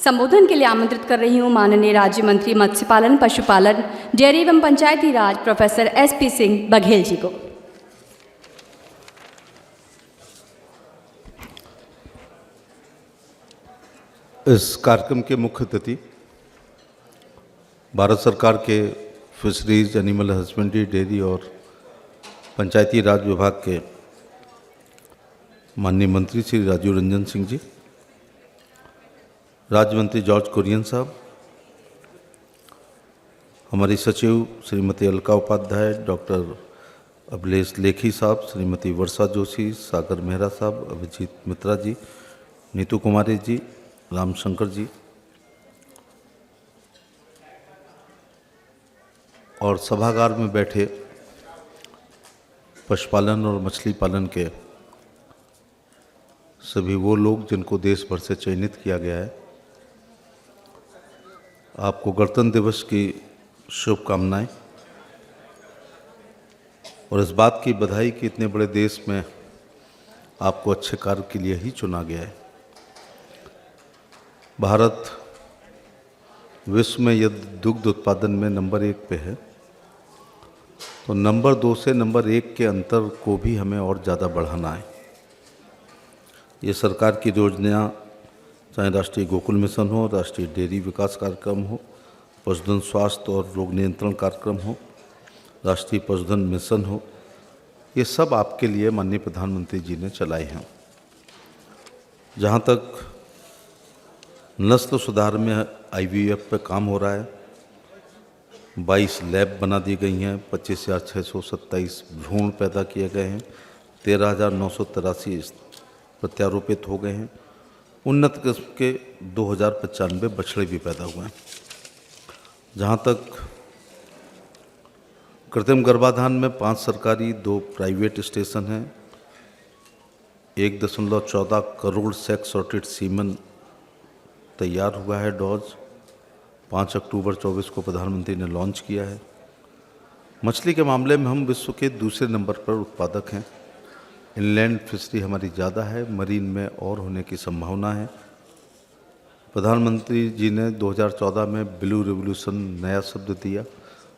संबोधन के लिए आमंत्रित कर रही हूँ माननीय राज्य मंत्री मत्स्य पालन, पशुपालन, डेयरी एवं पंचायती राज प्रोफेसर SP सिंह बघेल जी को। इस कार्यक्रम के मुख्य अतिथि भारत सरकार के फिशरीज, एनिमल हस्बेंड्री, डेयरी और पंचायती राज विभाग के माननीय मंत्री श्री राजीव रंजन सिंह जी, राज्य मंत्री जॉर्ज कुरियन साहब, हमारी सचिव श्रीमती अलका उपाध्याय, डॉक्टर अभिलेश लेखी साहब, श्रीमती वर्षा जोशी, सागर मेहरा साहब, अभिजीत मित्रा जी, नीतू कुमारी जी, रामशंकर जी और सभागार में बैठे पशुपालन और मछली पालन के सभी वो लोग जिनको देश भर से चयनित किया गया है, आपको गणतंत्र दिवस की शुभकामनाएं और इस बात की बधाई कि इतने बड़े देश में आपको अच्छे कार्य के लिए ही चुना गया है। भारत विश्व में यदि दुग्ध उत्पादन में नंबर 1 पे है, तो नंबर 2 से नंबर 1 के अंतर को भी हमें और ज़्यादा बढ़ाना है। ये सरकार की योजना, चाहे राष्ट्रीय गोकुल मिशन हो, राष्ट्रीय डेयरी विकास कार्यक्रम हो, पशुधन स्वास्थ्य और रोग नियंत्रण कार्यक्रम हो, राष्ट्रीय पशुधन मिशन हो, ये सब आपके लिए माननीय प्रधानमंत्री जी ने चलाए हैं। जहाँ तक नस्ल सुधार में IVF पे काम हो रहा है, 22 लैब बना दी गई हैं, 25,627 भ्रूण पैदा किए गए हैं, 13,983 प्रत्यारोपित हो गए हैं, उन्नत किस्म के 2,095 बछड़े भी पैदा हुए हैं। जहाँ तक कृत्रिम गर्भाधान में 5 सरकारी 2 प्राइवेट स्टेशन हैं, 1.14 करोड़ सेक्स सॉर्टेड सीमन तैयार हुआ है। डोज 5 अक्टूबर 24 को प्रधानमंत्री ने लॉन्च किया है। मछली के मामले में हम विश्व के दूसरे नंबर पर उत्पादक हैं। इनलैंड फिशरी हमारी ज़्यादा है, मरीन में और होने की संभावना है। प्रधानमंत्री जी ने 2014 में ब्लू रिवॉल्यूशन नया शब्द दिया,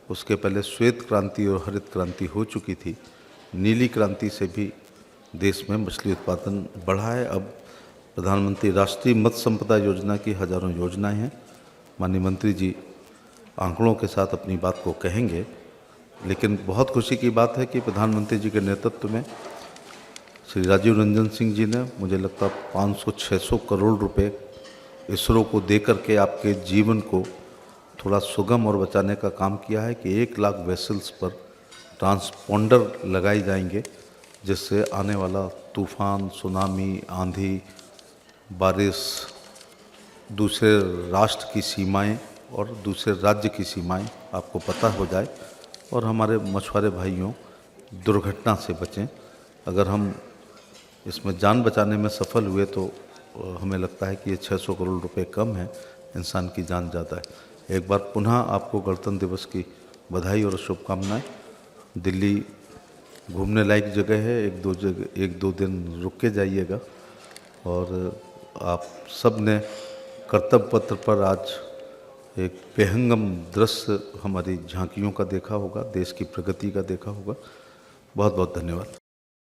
उसके पहले श्वेत क्रांति और हरित क्रांति हो चुकी थी। नीली क्रांति से भी देश में मछली उत्पादन बढ़ा है। अब प्रधानमंत्री राष्ट्रीय मत्स्य संपदा योजना की हजारों योजनाएं हैं। माननीय मंत्री जी आंकड़ों के साथ अपनी बात को कहेंगे, लेकिन बहुत खुशी की बात है कि प्रधानमंत्री जी के नेतृत्व में श्री राजीव रंजन सिंह जी ने, मुझे लगता है 500-600 करोड़ रुपए इसरो को दे करके आपके जीवन को थोड़ा सुगम और बचाने का काम किया है कि 1 लाख वेसल्स पर ट्रांसपोंडर लगाए जाएंगे, जिससे आने वाला तूफान, सुनामी, आंधी, बारिश, दूसरे राष्ट्र की सीमाएं और दूसरे राज्य की सीमाएं आपको पता हो जाए और हमारे मछुआरे भाइयों दुर्घटना से बचें। अगर हम इसमें जान बचाने में सफल हुए तो हमें लगता है कि ये 600 करोड़ रुपए कम है, इंसान की जान ज़्यादा है। एक बार पुनः आपको गणतंत्र दिवस की बधाई और शुभकामनाएं। दिल्ली घूमने लायक जगह है, 1-2 दिन रुक के जाइएगा। और आप सब ने कर्तव्य पत्र पर आज एक बेहंगम दृश्य हमारी झांकियों का देखा होगा, देश की प्रगति का देखा होगा। बहुत बहुत धन्यवाद।